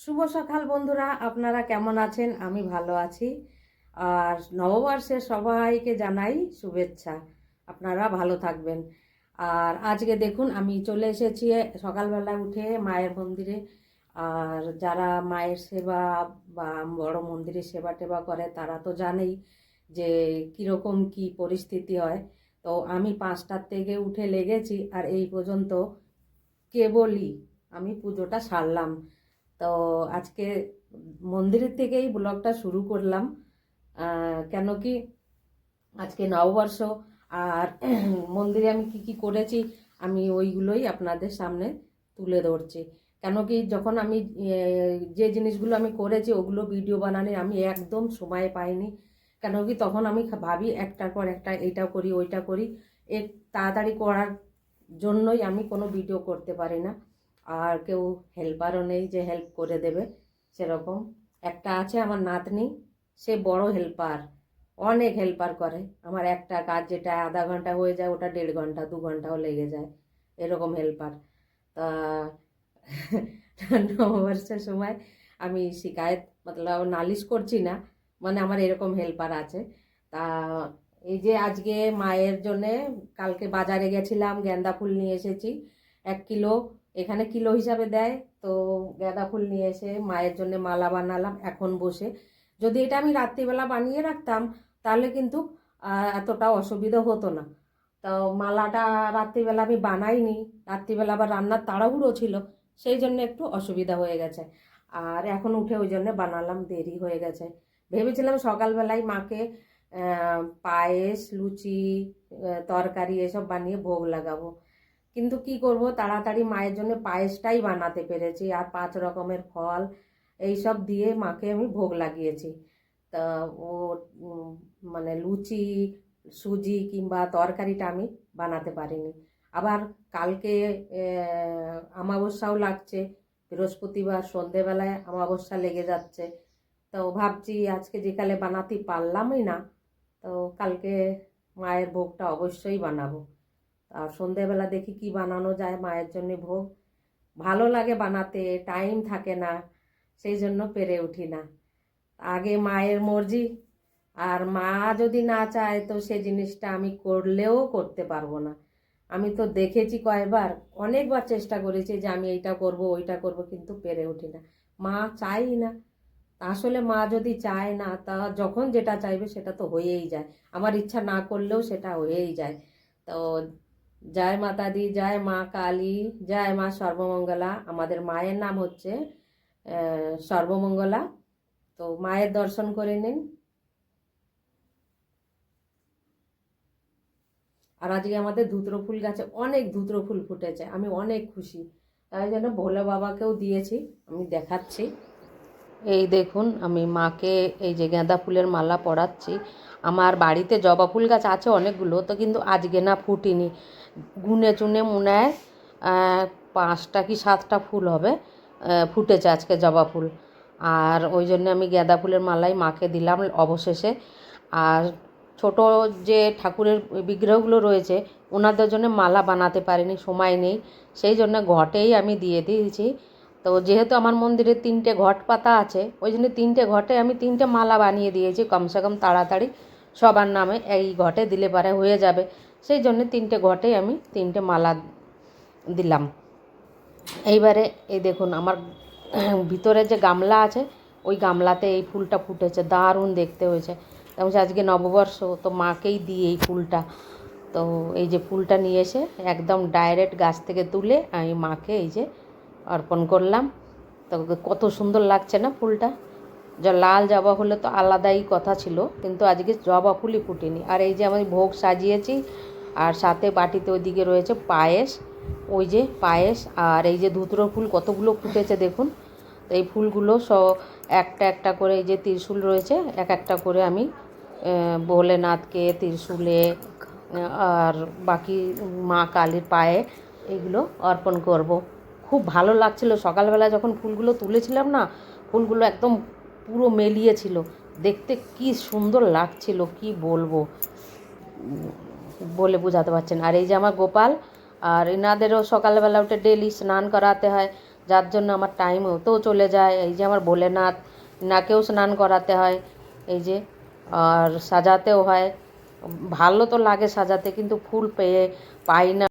শুভ সকাল বন্ধুরা, আপনারা কেমন আছেন? আমি ভালো আছি। আর নববর্ষের সবাইকে জানাই শুভেচ্ছা। আপনারা ভালো থাকবেন। আর আজকে দেখুন আমি চলে এসেছি সকালবেলা উঠে মায়ের মন্দিরে। আর যারা মায়ের সেবা বা বড় মন্দিরে সেবা টেবা করে তারা তো জানেই যে কীরকম কি পরিস্থিতি হয়। তো আমি 5টার থেকে উঠে লেগেছি আর এই পর্যন্ত কেবলই আমি পুজোটা সারলাম। তো আজকে মন্দিরের থেকেই ব্লগটা শুরু করলাম। কেন কি আজকে নববর্ষ। আর মন্দিরে আমি কি কি করেছি আমি ওইগুলোই আপনাদের সামনে তুলে ধরছি। কেন কি যখন আমি যে জিনিসগুলো আমি করেছি ওগুলো ভিডিও বানানোর আমি একদম সময় পাইনি। কেন কি তখন আমি ভাবি একটার পর একটা এইটা করি ওইটা করি, এর তাড়াতাড়ি করার জন্যই আমি কোনো ভিডিও করতে পারি না। আর কেউ হেল্পারও নেই যে হেল্প করে দেবে সেরকম। একটা আছে আমার নাতনি, সে বড় হেল্পার, অনেক হেল্পার করে। আমার একটা কাজ যেটা আধা ঘন্টা হয়ে যায় ওটা 1.5 ঘন্টা 2 ঘন্টাও লেগে যায়, এরকম হেল্পার। তা নববর্ষের সময় আমি শিকায়ত মতলব নালিশ করছি না, মানে আমার এরকম হেল্পার আছে। তা এই যে আজকে মায়ের জন্যে কালকে বাজারে গেছিলাম, গাঁদা ফুল নিয়ে এসেছি 1 কিলো। এখানে কিলো হিসাবে দেয়। তো গাঁদা ফুল নিয়ে এসে মায়ের জন্য মালা বানালাম এখন বসে। যদি এটা আমি রাত্রিবেলা বানিয়ে রাখতাম তাহলে কিন্তু এতটা অসুবিধা হতো না। তো মালাটা রাত্রিবেলা আমি বানাইনি, রাত্রিবেলা আবার রান্নার তাড়াহুড়ো ছিল, সেই জন্য একটু অসুবিধা হয়ে গেছে। আর এখন উঠে ওই জন্য বানালাম, দেরি হয়ে গেছে। ভেবেছিলাম সকালবেলায় মাকে পায়েস লুচি তরকারি এসব বানিয়ে ভোগ লাগাবো, কিন্তু কি করব, তাড়াতাড়ি মায়ের জন্য পায়েসটাই বানাতে পেরেছি। আর 5 রকমের ফল এইসব দিয়ে মাকে আমি ভোগ লাগিয়েছি। তা ও মানে লুচি সুজি কিংবা তরকারিটা আমি বানাতে পারিনি। আবার কালকে অমাবস্যাও লাগছে, বৃহস্পতিবার সন্ধেবেলায় অমাবস্যা লেগে যাচ্ছে। তো ভাবছি আজকে যেকালে বানাতে পারলামই না, তো কালকে মায়ের ভোগটা অবশ্যই বানাবো। আর সন্ধেবেলা দেখি কি বানানো যায় মায়ের জন্য ভোগ। ভালো লাগে বানাতে, টাইম থাকে না, সেই জন্য পেরে উঠি না। আগে মায়ের মর্জি, আর মা যদি না চায় তো সে জিনিসটা আমি করলেও করতে পারবো না। আমি তো দেখেছি কয়েকবার, অনেকবার চেষ্টা করেছি যে আমি এইটা করব ওইটা করব, কিন্তু পেরে উঠি না। মা চাই না। আসলে মা যদি চায় না, তা যখন যেটা চাইবে সেটা তো হয়েই যায়। আমার ইচ্ছা না করলেও সেটা হয়েই যায়। তো জয় মাতা দি, জয় মা কালী, জয় মা সর্বমঙ্গলা। আমাদের মায়ের নাম হচ্ছে সর্বমঙ্গলা। তো মায়ের দর্শন করে নিন। আর আজকে আমাদের ধুতরো ফুল গাছে অনেক ধুতরো ফুল ফুটেছে, আমি অনেক খুশি। তাই জন্য ভোলে বাবাকেও দিয়েছি, আমি দেখাচ্ছি। এই দেখুন আমি মাকে এই যে গাঁদা ফুলের মালা পরাচ্ছি। আমার বাড়িতে জবা ফুল গাছ আছে অনেকগুলো, তো কিন্তু আজকে না ফুটিনি। গুনে চুনে মনে হয় 5টা কি 7টা ফুল হবে ফুটেছে আজকে জবা ফুল। আর ওই জন্য আমি গাঁদা ফুলের মালাই মাকে দিলাম অবশেষে। আর ছোট যে ঠাকুরের বিগ্রহগুলো রয়েছে ওনাদের জন্য মালা বানাতে পারিনি, সময় নেই, সেই জন্য ঘটেই আমি দিয়ে দিয়েছি। তো যেহেতু আমার মন্দিরে 3টে ঘট পাতা আছে, ওই জন্য 3টে ঘটে আমি 3টে মালা বানিয়ে দিয়েছি, কমসে কম তাড়াতাড়ি সবার নামে এই ঘটে দিলে পারে হয়ে যাবে। সেই জন্য 3টে ঘটেই আমি 3টে মালা দিলাম। এইবারে এই দেখুন আমার ভিতরে যে গামলা আছে ওই গামলাতে এই ফুলটা ফুটেছে, দারুণ দেখতে হয়েছে। তেমন আজকে নববর্ষ, তো মাকেই দিই এই ফুলটা। তো এই যে ফুলটা নিয়ে এসে একদম ডাইরেক্ট গাছ থেকে তুলে আমি মাকে এই যে অর্পণ করলাম। তো কত সুন্দর লাগছে না ফুলটা। যা লাল জবা হলে তো আলাদাই কথা ছিল, কিন্তু আজকে জবা ফুলই ফুটেনি। আর এই যে আমি ভোগ সাজিয়েছি, আর সাথে বাটিতে ওইদিকে রয়েছে পায়েস, ওই যে পায়েস। আর এই যে ধুতরো ফুল কতগুলো ফুটেছে দেখুন। তো এই ফুলগুলো একটা একটা করে, এই যে ত্রিশূল রয়েছে, এক একটা করে আমি ভোলেনাথকে ত্রিশূলে আর বাকি মা কালীর পায়ে এগুলো অর্পণ করব। খুব ভালো লাগছিল সকালবেলা যখন ফুলগুলো তুলেছিলাম না, ফুলগুলো একদম পুরো মেলিয়েছিল, দেখতে কি সুন্দর লাগছিল কি বলবো, বলে বোঝাতে পারছেন। আর এই যে আমার গোপাল, আর এনাদেরও সকালবেলা উঠে ডেলি স্নান করাতে হয়। যার জন্য আমার টাইম হতেও চলে যায়। এই যে আমার ভোলেনাথ, নাকেও স্নান করাতে হয়, এই যে, আর সাজাতেও হয়। ভালো তো লাগে সাজাতে, কিন্তু ফুল পাই না।